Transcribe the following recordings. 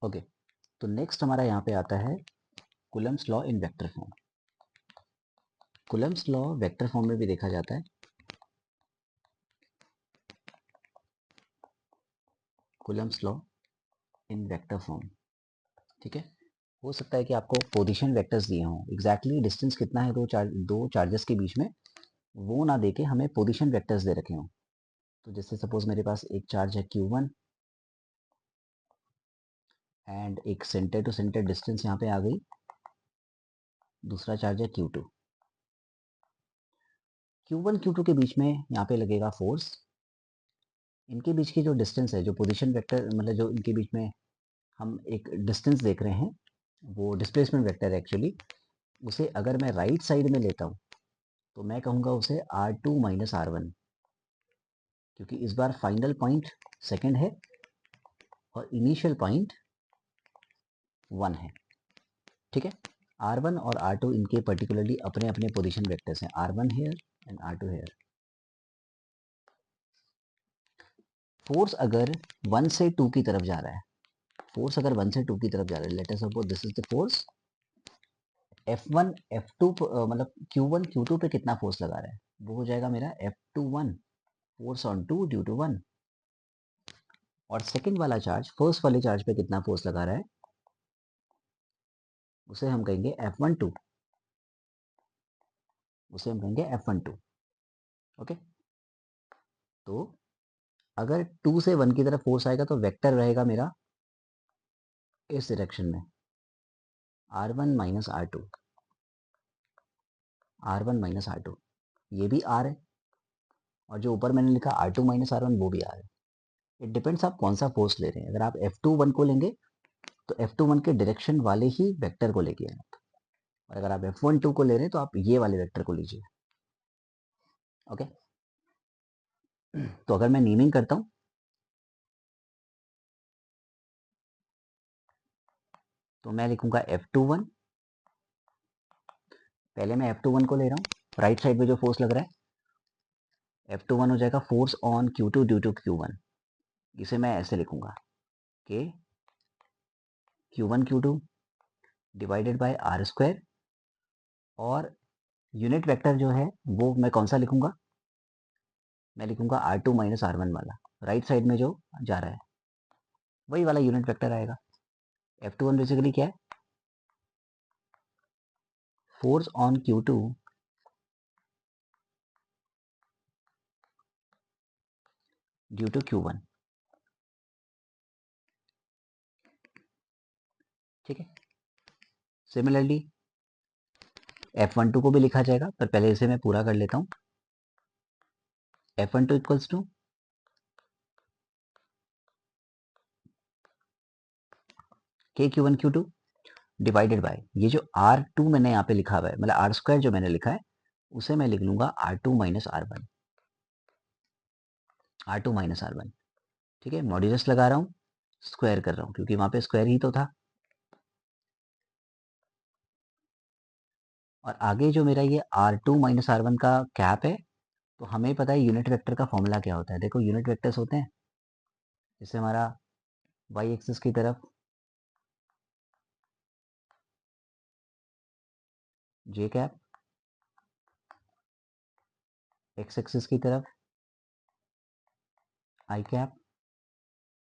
Okay, तो next हमारा यहाँ पे आता है Coulomb's law in vector form. Coulomb's law vector form में भी देखा जाता है। Coulomb's law in vector form, ठीक है। हो सकता है कि आपको पोजीशन वेक्टर्स दिए हों, एग्जैक्टली डिस्टेंस कितना है दो चार्जेस के बीच में, वो ना देके हमें पोजीशन वेक्टर्स दे रखे हों। तो जैसे सपोज मेरे पास एक चार्ज है Q1 एंड एक सेंटर टू सेंटर डिस्टेंस यहाँ पे आ गई, दूसरा चार्ज है Q2। Q1 Q2 के बीच में यहाँ पे लगेगा फोर्स। इनके बीच की जो डिस्टेंस है, जो पोजीशन वेक्टर मतलब जो इनके बीच में हम एक डिस्टेंस देख रहे हैं, वो डिस्प्लेसमेंट वेक्टर है एक्चुअली। उसे अगर मैं राइट साइड में लेता हूँ तो मैं कहूँगा उसे R2 माइनस R1, क्योंकि इस बार फाइनल पॉइंट सेकंड है और इनिशियल पॉइंट 1 है, ठीक है। R1 और R2 इनके पर्टिकुलरली अपने अपने पोजीशन वेक्टर्स हैं, R1 hair and R2 hair. Force अगर 1 से 2 की तरफ जा रहा है, फोर्स अगर 1 से 2 की तरफ जा रहा है, let us suppose this is the force. F1 F2 मतलब Q1 Q2 पे कितना फोर्स लगा रहा है, वो हो जाएगा मेरा F21, force on 2 due to 1। और सेकंड वाला चार्ज फर्स्ट वाले चार्ज पे कितना फोर्स लगा रहा है, उसे हम कहेंगे F12, उसे हम कहेंगे F12। ओके, तो अगर 2 से 1 की तरफ फोर्स आएगा तो वेक्टर रहेगा मेरा इस डायरेक्शन में, R1 minus R2, R1 minus R2, ये भी R है, और जो ऊपर मैंने लिखा R2 माइनस R1 वो भी R है। इट डिपेंड्स आप कौन सा फोर्स ले रहे हैं। अगर आप F21 को लेंगे तो F21 के डायरेक्शन वाले ही वेक्टर को लेके आए आप, और अगर आप F12 को ले रहे हैं तो आप ये वाले वेक्टर को लीजिए। ओके, तो अगर मैं नेमिंग करता हूं तो मैं लिखूंगा F21, पहले मैं F21 को ले रहा हूं, राइट साइड पे जो फोर्स लग रहा है F21 हो जाएगा force on Q2 due to Q1। इसे मैं ऐसे लिखूंगा कि Q1 Q2 divided by R square, और यूनिट वेक्टर जो है वो मैं कौन सा लिखूंगा, मैं लिखूंगा R2 माइनस R1 वाला, राइट साइड में जो जा रहा है वही वाला यूनिट वेक्टर आएगा। F21 बेसिकली क्या है, force on Q2 due to Q1, ठीक है। सिमिलरली F12 को भी लिखा जाएगा, पर पहले इसे मैं पूरा कर लेता हूँ। F12 equals to KQ1 Q2 divided by ये जो R2 मैंने यहाँ पे लिखा हुआ है, मतलब R स्क्वायर जो मैंने लिखा है उसे मैं लिख लूंगा R2 minus R1, R2 minus R1, ठीक है। मॉड्यूलस लगा रहा हूँ, स्क्वायर कर रहा हूँ क्योंकि वहां पे स्क्वायर ही तो था। और आगे जो मेरा ये R2 माइनस R1 का कैप है, तो हमें पता है यूनिट वेक्टर का फॉर्मूला क्या होता है। देखो यूनिट वेक्टर्स होते हैं, जैसे हमारा वाई एक्सिस की तरफ जे कैप, एक्स एक्सिस की तरफ आई कैप,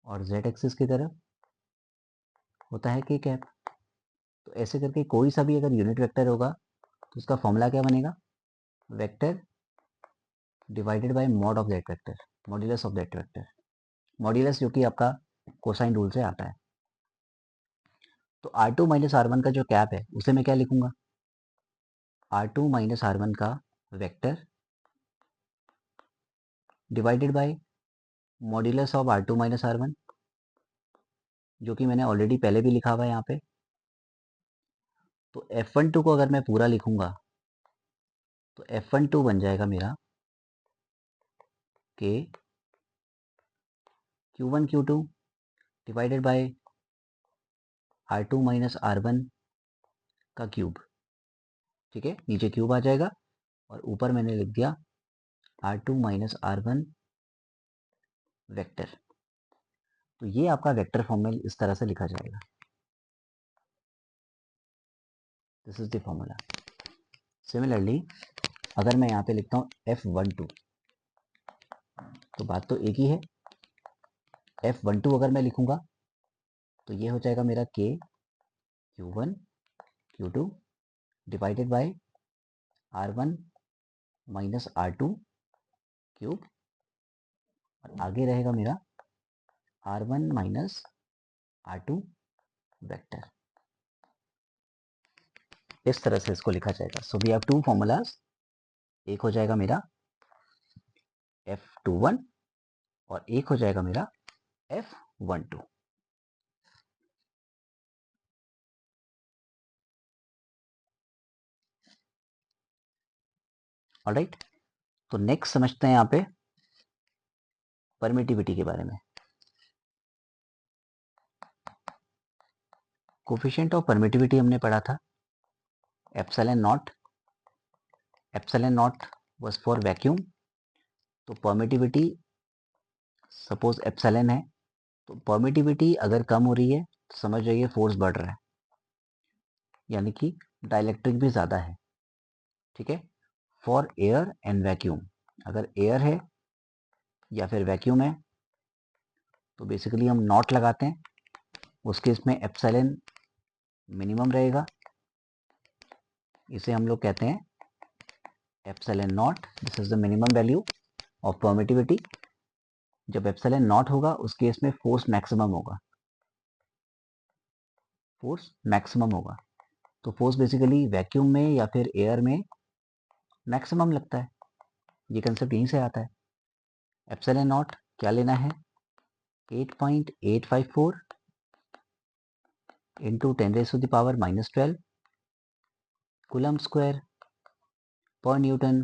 और जेड एक्सिस की तरफ होता है के कैप। तो ऐसे करके कोई सा भी अगर यूनिट वेक्टर होगा तो उसका फॉर्मूला क्या बनेगा, vector divided by mod of that vector, modulus of that vector, modulus जो कि आपका कोसाइन रूल से आता है। तो R2 माइनस R1 का जो कैप है उसे मैं क्या लिखूंगा, R2 माइनस R1 का vector divided by modulus of R2 minus R1, जो कि मैंने ऑलरेडी पहले भी लिखा हुआ है यहाँ पे। तो F12 को अगर मैं पूरा लिखूंगा तो F12 बन जाएगा मेरा के Q1 Q2 divided by R2 minus R1 का क्यूब, ठीक है। नीचे क्यूब आ जाएगा और ऊपर मैंने लिख दिया R2 माइनस R1 वेक्टर। तो ये आपका वेक्टर फॉर्म में इस तरह से लिखा जाएगा। This is the formula. Similarly अगर मैं यहाँ पे लिखता हूँ F12, तो बात तो एक ही है। F12 अगर मैं लिखूंगा तो ये हो जाएगा मेरा K Q1 Q2 divided by R1 minus R2 cube, और आगे रहेगा मेरा R1 माइनस R2 वेक्टर। इस तरह से इसको लिखा जाएगा। So we have two formulas. एक हो जाएगा मेरा F21 और एक हो जाएगा मेरा F12। ऑलराइट, तो नेक्स्ट समझते हैं यहाँ पे परमिटिविटी के बारे में। कोफिशिएंट ऑफ परमिटिविटी हमने पढ़ा था epsilon not. Epsilon not was for vacuum. तो परमिटिविटी सपोज एप्सिलॉन है, तो परमिटिविटी अगर कम हो रही है तो समझ जाइए फोर्स बढ़ रहा है, यानी कि डाइलेक्ट्रिक भी ज़्यादा है। ठीक है, फॉर एयर एंड वैक्यूम, अगर एयर है या फिर वैक्यूम है तो बेसिकली हम नॉट लगाते हैं। उस केस में एप्सिलॉन मिनिमम रहेगा, इसे हम लोग कहते हैं epsilon not. This is the minimum value of permittivity. जब एप्सिलॉन नॉट होगा उस केस में फोर्स मैक्सिमम होगा। फोर्स मैक्सिमम होगा, तो फोर्स बेसिकली वैक्यूम में या फिर एयर में मैक्सिमम लगता है। ये कंसेप्ट यहीं से आता है। एप्सिलॉन नॉट क्या लेना है, 8.854 into 10⁻⁻12 coulomb square per newton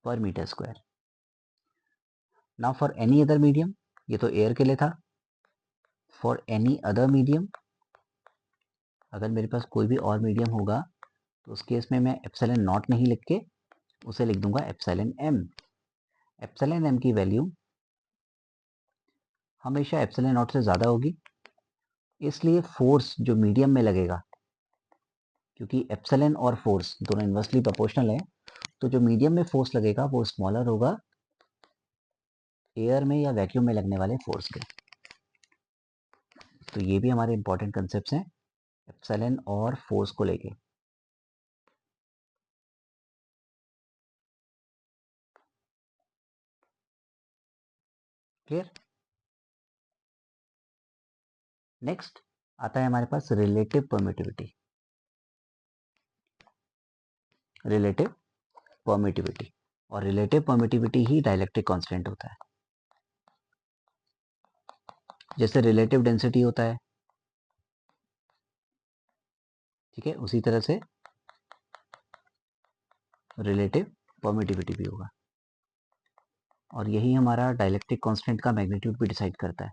per metre square. Now for any other medium, ये तो एयर के लिए था। फॉर एनी अदर मीडियम, अगर मेरे पास कोई भी और मीडियम होगा तो उस केस में मैं एप्सिलॉन नॉट नहीं लिख के उसे लिख दूंगा एप्सिलॉन एम। एप्सिलॉन एम की वैल्यू हमेशा एप्सिलॉन नॉट से ज़्यादा होगी, इसलिए फोर्स जो मीडियम में लगेगा, क्योंकि एप्सिलॉन और फोर्स दोनों इन्वर्सली प्रोपोर्शनल है, तो जो मीडियम में फोर्स लगेगा वो स्मॉलर होगा एयर में या वैक्यूम में लगने वाले फोर्स के। तो ये भी हमारे इंपॉर्टेंट कंसेप्ट हैं एप्सिलॉन और फोर्स को लेके। क्लियर। नेक्स्ट आता है हमारे पास रिलेटिव परमिटिविटी। रिलेटिव परमिटिविटी, और रिलेटिव परमिटिविटी ही डाइलेक्ट्रिक कांस्टेंट होता है। जैसे रिलेटिव डेंसिटी होता है, ठीक है, उसी तरह से रिलेटिव परमिटिविटी भी होगा, और यही हमारा डाइलेक्ट्रिक कांस्टेंट का मैग्नीट्यूड भी डिसाइड करता है।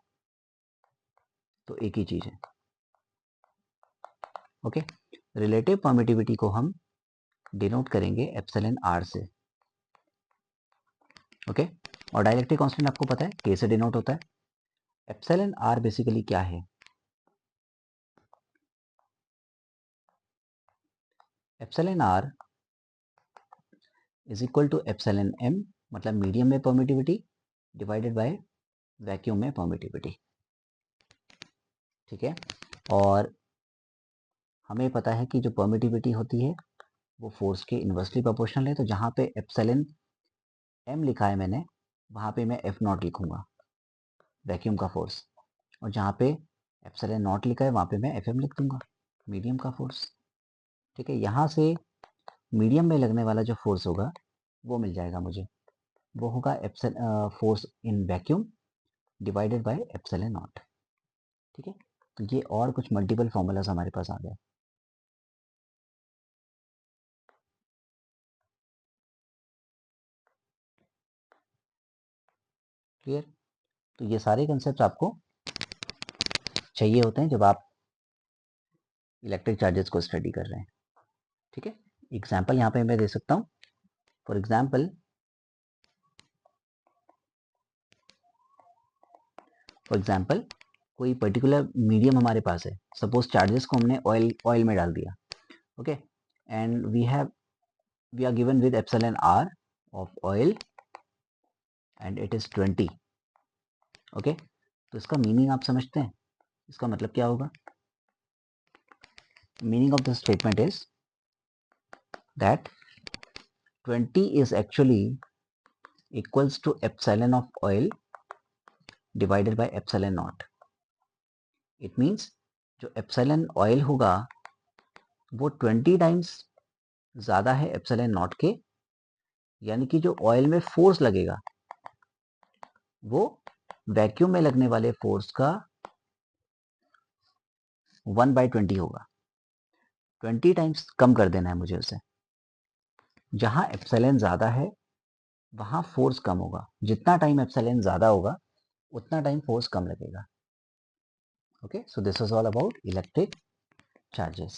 तो एक ही चीज है। ओके, रिलेटिव परमिटिविटी को हम डिनोट करेंगे एप्सिलॉन आर से। ओके, और डाइलेक्ट्रिक कांस्टेंट आपको पता है के से डिनोट होता है। एप्सिलॉन आर बेसिकली क्या है, epsilon r is equal to epsilon m, मतलब मीडियम में परमिटिविटी डिवाइडेड बाय वैक्यूम में परमिटिविटी। ठीक है, और हमें पता है कि जो परमिटिविटी होती है वो फोर्स के इन्वर्सली प्रोपोर्शनल है। तो जहाँ पे एप्सिलॉन एम लिखा है मैंने, वहाँ पे मैं एफ नॉट लिखूंगा, वैक्यूम का फोर्स, और जहाँ पे एप्सिलॉन नॉट लिखा है वहाँ पे मैं एफ एम लिख दूंगा, मीडियम का फोर्स। ठीक है, यहाँ से मीडियम में लगने वाला जो फोर्स होगा वो मिल जाएगा मुझे, वो होगा force in vacuum divided by epsilon not. ठीक है, तो ये और कुछ मल्टीपल फॉर्मूलाज हमारे पास आ गए। क्लियर। तो ये सारे कंसेप्ट आपको चाहिए होते हैं जब आप इलेक्ट्रिक चार्जेस को स्टडी कर रहे हैं। ठीक है, एग्जाम्पल यहाँ पे मैं दे सकता हूँ। फॉर एग्जाम्पल फॉर एग्जाम्पल कोई पर्टिकुलर मीडियम हमारे पास है, सपोज चार्जेस को हमने ऑयल में डाल दिया, okay, and we are given with epsilon r of oil and it is 20, okay. तो इसका मीनिंग आप समझते हैं, इसका मतलब क्या होगा? Meaning of the statement is that 20 is actually equals to epsilon of oil divided by epsilon naught. It means जो epsilon oil होगा वो 20 टाइम्स ज़्यादा है epsilon naught के, यानी कि जो ऑयल में फोर्स लगेगा वो वैक्यूम में लगने वाले फोर्स का 1/20 होगा। 20 टाइम्स कम कर देना है मुझे उसे। जहाँ एप्सिलॉन ज़्यादा है वहाँ फोर्स कम होगा, जितना टाइम एप्सिलॉन ज़्यादा होगा उतना टाइम फोर्स कम लगेगा। Okay, so this is all about electric charges.